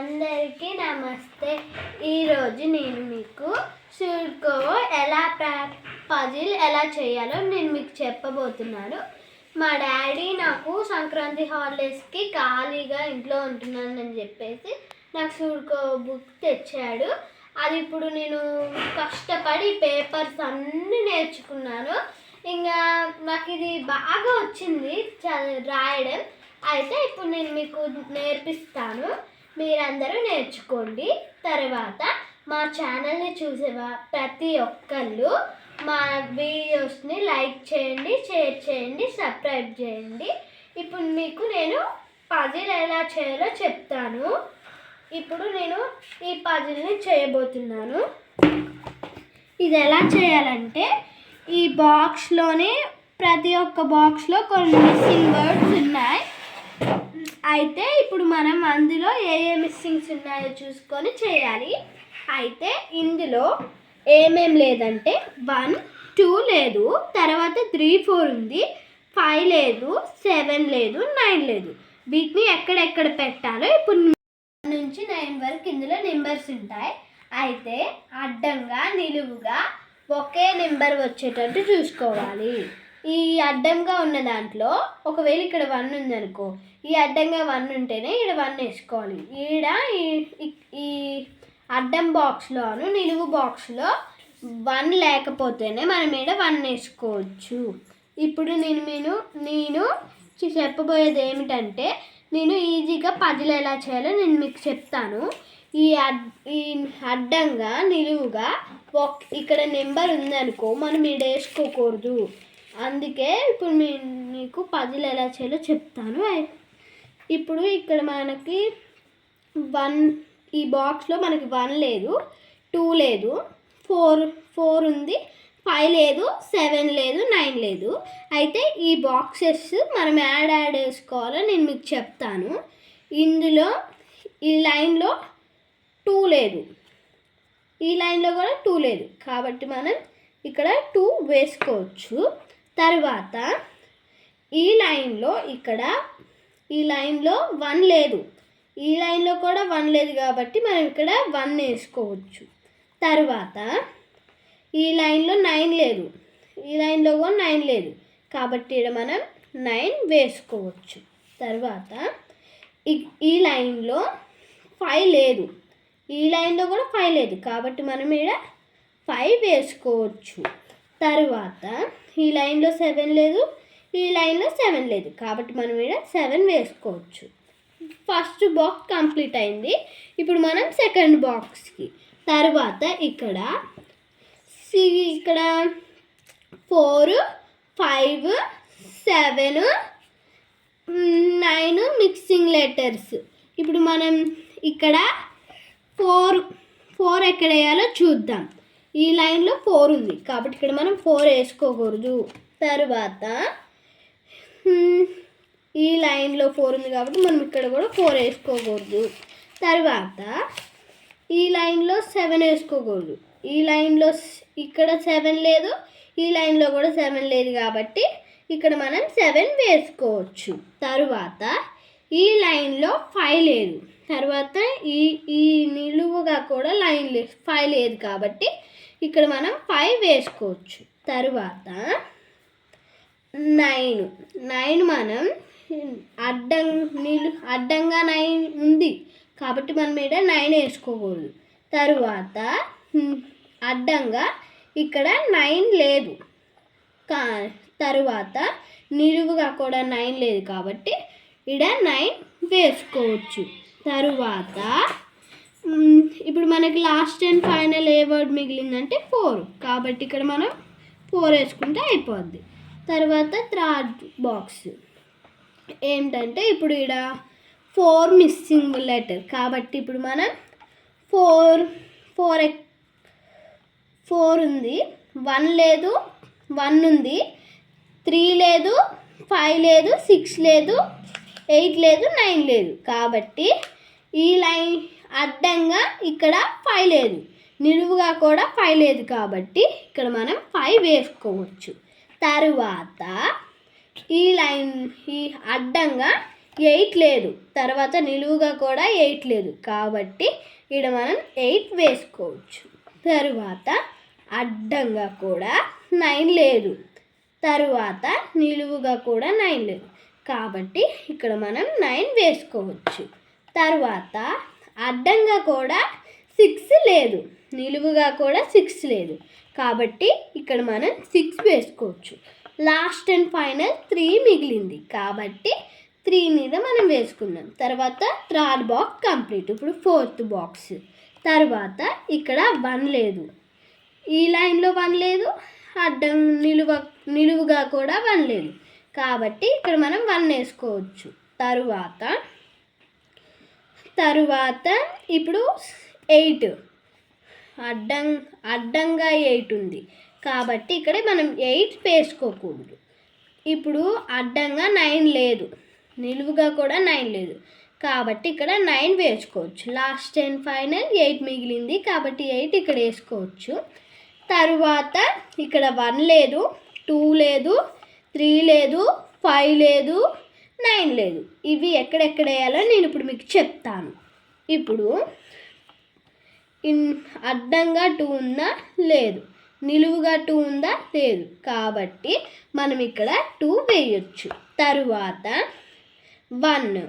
అందరికీ నమస్తే. ఈరోజు నేను మీకు సూడ్కోవో ఎలా పజిల్ ఎలా చేయాలో నేను మీకు చెప్పబోతున్నాను. మా డాడీ నాకు సంక్రాంతి హాలిడేస్కి ఖాళీగా ఇంట్లో ఉంటున్నానని చెప్పేసి నాకు సూడ్కోవో బుక్ తెచ్చాడు. అది ఇప్పుడు నేను కష్టపడి పేపర్స్ అన్నీ నేర్చుకున్నాను. ఇంకా నాకు ఇది బాగా వచ్చింది రాయడం. అయితే ఇప్పుడు నేను మీకు నేర్పిస్తాను, మీరందరూ నేర్చుకోండి. తర్వాత మా ఛానల్ని చూసే ప్రతి ఒక్కళ్ళు మా వీడియోస్ని లైక్ చేయండి, షేర్ చేయండి, సబ్స్క్రైబ్ చేయండి. ఇప్పుడు మీకు నేను పజిల్ ఎలా చేయాలో చెప్తాను. ఇప్పుడు నేను ఈ పజిల్ని చేయబోతున్నాను. ఇది ఎలా చేయాలంటే ఈ బాక్స్లోనే ప్రతి ఒక్క బాక్స్లో కొన్ని మిస్సింగ్ వర్డ్స్ ఉన్నాయి. అయితే ఇప్పుడు మనం అందులో ఏ మిస్సింగ్స్ ఉన్నాయో చూసుకొని చేయాలి. అయితే ఇందులో ఏమేం లేదంటే 1, 2 లేదు, తర్వాత 3, 4 ఉంది, 5 లేదు, 7 లేదు, 9 లేదు. వీటిని ఎక్కడెక్కడ పెట్టాలో ఇప్పుడు 1 నుంచి 9 వరకు ఇందులో నెంబర్స్ ఉంటాయి. అయితే అడ్డంగా నిలువుగా ఒకే నెంబర్ వచ్చేటట్టు చూసుకోవాలి. ఈ అడ్డంగా ఉన్న దాంట్లో ఒకవేళ ఇక్కడ 1 ఉందనుకో, ఈ అడ్డంగా 1 ఉంటేనే ఇక్కడ 1 వేసుకోవాలి. ఈడ ఈ అడ్డం బాక్స్లోను నిలువు బాక్స్లో 1 లేకపోతేనే మనం ఈడ 1 వేసుకోవచ్చు. ఇప్పుడు నేను చెప్పబోయేది ఏమిటంటే, నేను ఈజీగా పజిల్ ఎలా చేయాలో నేను మీకు చెప్తాను. ఈ అడ్డంగా నిలువుగా ఇక్కడ నెంబర్ ఉందనుకో, మనం ఈడ వేసుకోకూడదు. అందుకే ఇప్పుడు మీకు పజిల్ ఎలా చేయాలో చెప్తాను. ఇప్పుడు ఇక్కడ మనకి 1 ఈ బాక్స్లో మనకి 1 లేదు, 2 లేదు, 4 ఉంది, 5 లేదు, 7 లేదు, 9 లేదు. అయితే ఈ బాక్సెస్ మనం యాడ్ వేసుకోవాలో నేను మీకు చెప్తాను. ఇందులో ఈ లైన్లో 2 లేదు, ఈ లైన్లో కూడా 2 లేదు, కాబట్టి మనం ఇక్కడ 2 వేసుకోవచ్చు. తర్వాత ఈ లైన్లో 1 లేదు, ఈ లైన్లో కూడా 1 లేదు, కాబట్టి మనం ఇక్కడ 1 వేసుకోవచ్చు. తర్వాత ఈ లైన్లో 9 లేదు, ఈ లైన్లో కూడా 9 లేదు, కాబట్టి ఇక్కడ మనం 9 వేసుకోవచ్చు. తర్వాత ఈ లైన్లో 5 లేదు, ఈ లైన్లో కూడా 5 లేదు, కాబట్టి మనం ఇక్కడ 5 వేసుకోవచ్చు. తర్వాత ఈ లైన్లో 7 లేదు, ఈ లైన్లో 7 లేదు, కాబట్టి మనం ఇక్కడ 7 వేసుకోవచ్చు. ఫస్ట్ బాక్స్ కంప్లీట్ అయింది. ఇప్పుడు మనం సెకండ్ బాక్స్కి తర్వాత ఇక్కడ 4, 5, 7, 9 మిక్సింగ్ లెటర్స్. ఇప్పుడు మనం ఇక్కడ 4 ఎక్కడ వేయాలో చూద్దాం. ఈ లైన్లో 4 ఉంది, కాబట్టి ఇక్కడ మనం 4 వేసుకోకూడదు. తర్వాత ఈ లైన్లో 4 ఉంది, కాబట్టి మనం ఇక్కడ కూడా 4 వేసుకోకూడదు. తర్వాత ఈ లైన్లో 7 వేసుకోకూడదు, ఈ లైన్లో ఇక్కడ 7 లేదు, ఈ లైన్లో కూడా 7 లేదు, కాబట్టి ఇక్కడ మనం 7 వేసుకోవచ్చు. తర్వాత ఈ లైన్లో 5 లేదు, తర్వాత ఈ నిలువుగా కూడా 5 లేదు, కాబట్టి ఇక్కడ మనం 5 వేసుకోవచ్చు. తర్వాత 9 మనం అడ్డంగా 9 ఉంది, కాబట్టి మనం ఇక్కడ 9 వేసుకోకూడదు. తర్వాత అడ్డంగా ఇక్కడ 9 లేదు, తర్వాత నిలువుగా కూడా 9 లేదు, కాబట్టి ఇక్కడ 9 వేసుకోవచ్చు. తరువాత ఇప్పుడు మనకి లాస్ట్ అండ్ ఫైనల్ ఏ వర్డ్ మిగిలిందంటే 4, కాబట్టి ఇక్కడ మనం 4 వేసుకుంటే అయిపోద్ది. తర్వాత థర్డ్ బాక్స్ ఏంటంటే, ఇప్పుడు ఇక్కడ 4 మిస్సింగ్ లెటర్, కాబట్టి ఇప్పుడు మనం 4 ఉంది, 1 లేదు, 1 ఉంది, 3 లేదు, 5 లేదు, 6 లేదు, 8 లేదు, 9 లేదు, కాబట్టి ఈ లైన్ అడ్డంగా ఇక్కడ 5 లేదు, నిలువుగా కూడా 5 లేదు, కాబట్టి ఇక్కడ మనం 5 వేసుకోవచ్చు. తరువాత ఈ అడ్డంగా ఎయిట్ లేదు, తర్వాత నిలువుగా కూడా ఎయిట్ లేదు, కాబట్టి ఇక్కడ మనం 8 వేసుకోవచ్చు. తరువాత అడ్డంగా కూడా 9 లేదు, తరువాత నిలువుగా కూడా 9 లేదు, కాబట్టి ఇక్కడ మనం 9 వేసుకోవచ్చు. తర్వాత అడ్డంగా కూడా 6 లేదు, నిలువుగా కూడా 6 లేదు, కాబట్టి ఇక్కడ మనం 6 వేసుకోవచ్చు. లాస్ట్ అండ్ ఫైనల్ 3 మిగిలింది, కాబట్టి 3 మీద మనం వేసుకుందాం. తర్వాత థర్డ్ బాక్స్ కంప్లీట్. ఇప్పుడు ఫోర్త్ బాక్స్. తర్వాత ఇక్కడ 1 లేదు, ఈ లైన్లో 1 లేదు, అడ్డం నిలువుగా కూడా 1 లేదు, కాబట్టి ఇక్కడ మనం 1 వేసుకోవచ్చు. తరువాత ఇప్పుడు 8 అడ్డంగా 8 ఉంది, కాబట్టి ఇక్కడ మనం 8 వేసుకోకూడదు. ఇప్పుడు అడ్డంగా 9 లేదు, నిలువుగా కూడా 9 లేదు, కాబట్టి ఇక్కడ 9 వేసుకోవచ్చు. లాస్ట్ అండ్ ఫైనల్ 8 మిగిలింది, కాబట్టి 8 ఇక్కడ వేసుకోవచ్చు. తరువాత ఇక్కడ 1 లేదు, 2 లేదు, 3 లేదు, 5 లేదు, 9 లేదు. ఇవి ఎక్కడెక్కడ వేయాలో నేను ఇప్పుడు మీకు చెప్తాను. ఇప్పుడు అడ్డంగా 2 ఉందా? లేదు. నిలువుగా 2 ఉందా? లేదు. కాబట్టి మనం ఇక్కడ 2 వేయొచ్చు. తరువాత 1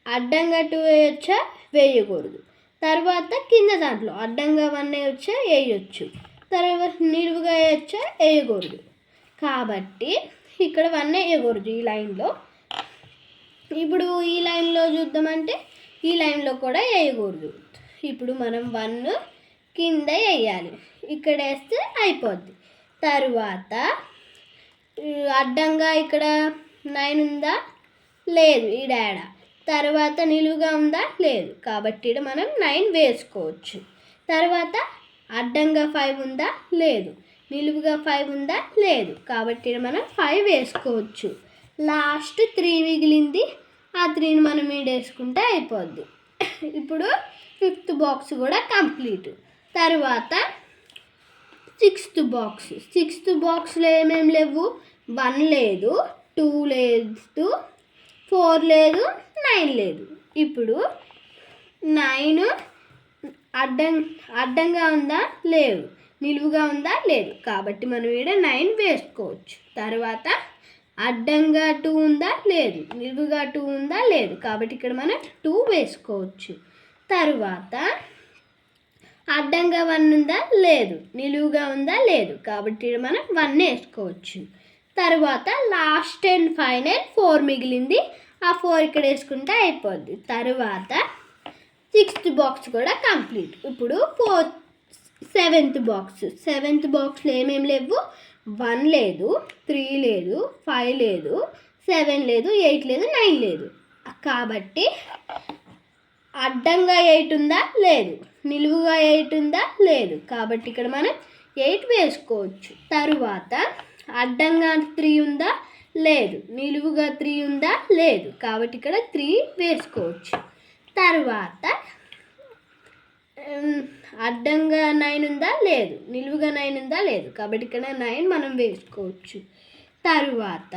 అడ్డంగా 2 వేయొచ్చా? వేయకూడదు. తర్వాత కింద దాంట్లో అడ్డంగా 1 వేయొచ్చా? వేయొచ్చు. తర్వాత నిలువుగా వేయొచ్చా? వేయకూడదు. కాబట్టి ఇక్కడ 1 వేయకూడదు ఈ లైన్లో. ఇప్పుడు ఈ లైన్లో చూద్దామంటే ఈ లైన్లో కూడా వేయకూడదు. ఇప్పుడు మనం 1 కింద వేయాలి, ఇక్కడ వేస్తే అయిపోద్ది. తరువాత అడ్డంగా ఇక్కడ 9 ఉందా? లేదు, ఈ డాడ. తర్వాత నిలువుగా ఉందా? లేదు, కాబట్టి ఇక్కడ మనం 9 వేసుకోవచ్చు. తర్వాత అడ్డంగా 5 ఉందా? లేదు. నిలువుగా 5 ఉందా? లేదు, కాబట్టి ఇక్కడ మనం 5 వేసుకోవచ్చు. లాస్ట్ 3 మిగిలింది, ఆ 3ని మనం వేసుకుంటే అయిపోద్ది. ఇప్పుడు 5th బాక్స్ కూడా కంప్లీట్. తర్వాత 6th బాక్స్. 6th బాక్స్లో ఏమేమి లేవు? 1 లేదు, 2 లేదు, 4 లేదు, 9 లేదు. ఇప్పుడు 9 అడ్డంగా ఉందా? లేదు. నిలువుగా ఉందా? లేదు, కాబట్టి మనం ఇక్కడ 9 వేసుకోవచ్చు. తర్వాత అడ్డంగా 2 ఉందా? లేదు. నిలువుగా 2 ఉందా? లేదు, కాబట్టి ఇక్కడ మనం 2 వేసుకోవచ్చు. తరువాత అడ్డంగా 1 ఉందా? లేదు. నిలువుగా ఉందా? లేదు, కాబట్టి ఇక్కడ మనం 1 వేసుకోవచ్చు. తర్వాత లాస్ట్ అండ్ ఫైనల్ 4 మిగిలింది, ఆ 4 ఇక్కడ వేసుకుంటే అయిపోద్ది. తరువాత 6th బాక్స్ కూడా కంప్లీట్. ఇప్పుడు 7th బాక్స్. 7th బాక్స్లో ఏమేమి లేవు? 1 లేదు, 3 లేదు, 5 లేదు, 7 లేదు, 8 లేదు, 9 లేదు, కాబట్టి అడ్డంగా 8 ఉందా? లేదు. నిలువుగా 8 ఉందా? లేదు, కాబట్టి ఇక్కడ మనం 8 వేసుకోవచ్చు. తరువాత అడ్డంగా 3 ఉందా? లేదు. నిలువుగా 3 ఉందా? లేదు, కాబట్టి ఇక్కడ 3 వేసుకోవచ్చు. తరువాత అడ్డంగా 9 ఉందా? లేదు. నిలువుగా 9 ఉందా? లేదు, కాబట్టి ఇక్కడ 9 మనం వేసుకోవచ్చు. తరువాత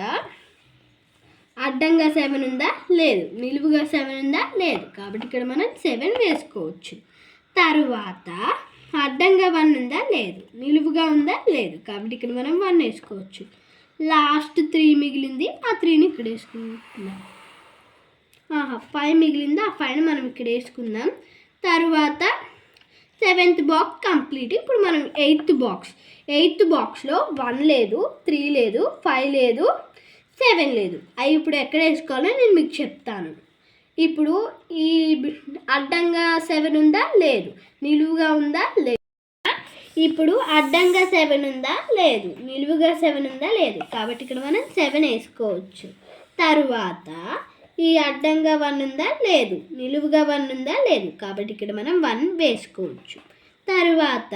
అడ్డంగా 7 ఉందా? లేదు. నిలువుగా 7 ఉందా? లేదు, కాబట్టి ఇక్కడ మనం 7 వేసుకోవచ్చు. తరువాత అడ్డంగా 1 ఉందా? లేదు. నిలువుగా ఉందా? లేదు, కాబట్టి ఇక్కడ మనం 1 వేసుకోవచ్చు. లాస్ట్ 3 మిగిలింది, ఆ 3ని ఇక్కడ వేసుకుందాం. 5 మిగిలింది, ఆ 5ని మనం ఇక్కడ వేసుకుందాం. తరువాత 7th బాక్స్ కంప్లీట్. ఇప్పుడు మనం 8th బాక్స్. 8th బాక్స్లో 1 లేదు, 3 లేదు, 5 లేదు, 7 లేదు. అవి ఇప్పుడు ఎక్కడ వేసుకోవాలో నేను మీకు చెప్తాను. ఇప్పుడు ఈ అడ్డంగా 7 ఉందా? లేదు. నిలువుగా ఉందా? లేదు. ఇప్పుడు అడ్డంగా 7 ఉందా? లేదు. నిలువుగా 7 ఉందా? లేదు, కాబట్టి ఇక్కడ మనం 7 వేసుకోవచ్చు. తరువాత ఈ అడ్డంగా 1 ఉందా? లేదు. నిలువుగా 1 ఉందా? లేదు, కాబట్టి ఇక్కడ మనం 1 వేసుకోవచ్చు. తరువాత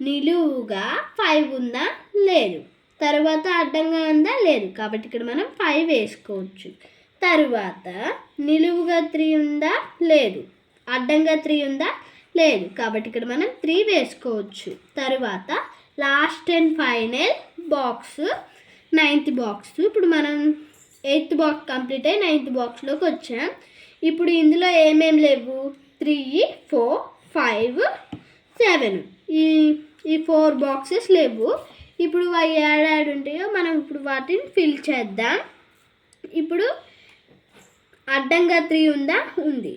నిలువుగా 5 ఉందా? లేదు. తరువాత అడ్డంగా ఉందా? లేదు, కాబట్టి ఇక్కడ మనం 5 వేసుకోవచ్చు. తరువాత నిలువుగా 3 ఉందా? లేదు. అడ్డంగా 3 ఉందా? లేదు, కాబట్టి ఇక్కడ మనం 3 వేసుకోవచ్చు. తరువాత last and final box 9th box. ఇప్పుడు మనం 8th బాక్స్ కంప్లీట్ అయ్యి 9th బాక్స్లోకి వచ్చాం. ఇప్పుడు ఇందులో ఏమేమి లేవు, 3, 4, 5, 7 ఈ 4 బాక్సెస్ లేవు. ఇప్పుడు అవి యాడ్ ఉంటాయో మనం ఇప్పుడు వాటిని ఫిల్ చేద్దాం. ఇప్పుడు అడ్డంగా 3 ఉందా, ఉంది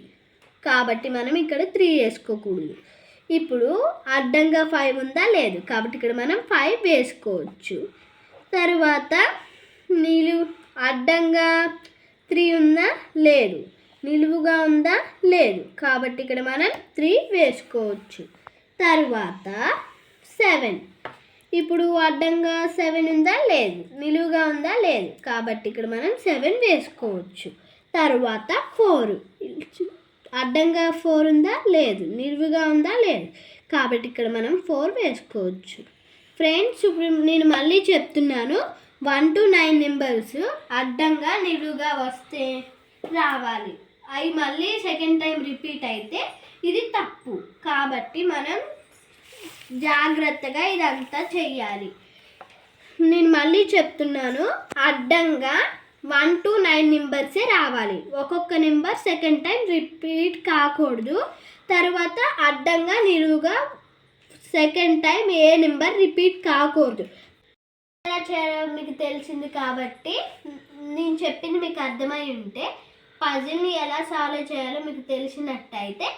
కాబట్టి మనం ఇక్కడ 3 వేసుకోకూడదు. ఇప్పుడు అడ్డంగా 5 ఉందా, లేదు కాబట్టి ఇక్కడ మనం 5 వేసుకోవచ్చు. తర్వాత అడ్డంగా 3 ఉందా, లేదు. నిలువుగా ఉందా, లేదు కాబట్టి ఇక్కడ మనం 3 వేసుకోవచ్చు. తర్వాత 7, ఇప్పుడు అడ్డంగా 7 ఉందా, లేదు. నిలువుగా ఉందా, లేదు కాబట్టి ఇక్కడ మనం 7 వేసుకోవచ్చు. తర్వాత 4, అడ్డంగా 4 ఉందా, లేదు. నిలువుగా ఉందా, లేదు కాబట్టి ఇక్కడ మనం 4 వేసుకోవచ్చు. ఫ్రెండ్స్, ఇప్పుడు నేను మళ్ళీ చెప్తున్నాను, 1 to 9 నెంబర్స్ అడ్డంగా నిలువుగా వస్తే రావాలి. అవి మళ్ళీ సెకండ్ టైం రిపీట్ అయితే ఇది తప్పు. కాబట్టి మనం జాగ్రత్తగా ఇదంతా చెయ్యాలి. నేను మళ్ళీ చెప్తున్నాను, అడ్డంగా 1 to 9 నెంబర్సే రావాలి. ఒక్కొక్క నెంబర్ సెకండ్ టైం రిపీట్ కాకూడదు. తర్వాత అడ్డంగా నిలువుగా సెకండ్ టైం ఏ నెంబర్ రిపీట్ కాకూడదు. ఎలా చేయాలో మీకు తెలిసింది కాబట్టి, నేను చెప్పింది మీకు అర్థమై ఉంటే, పజిల్ని ఎలా సాల్వ్ చేయాలో మీకు తెలిసినట్టయితే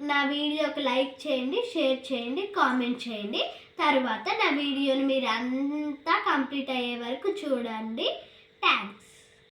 నా వీడియోకి లైక్ చేయండి, షేర్ చేయండి, కామెంట్ చేయండి. తర్వాత నా వీడియోని మీరు అంతా కంప్లీట్ అయ్యే వరకు చూడండి. థ్యాంక్స్.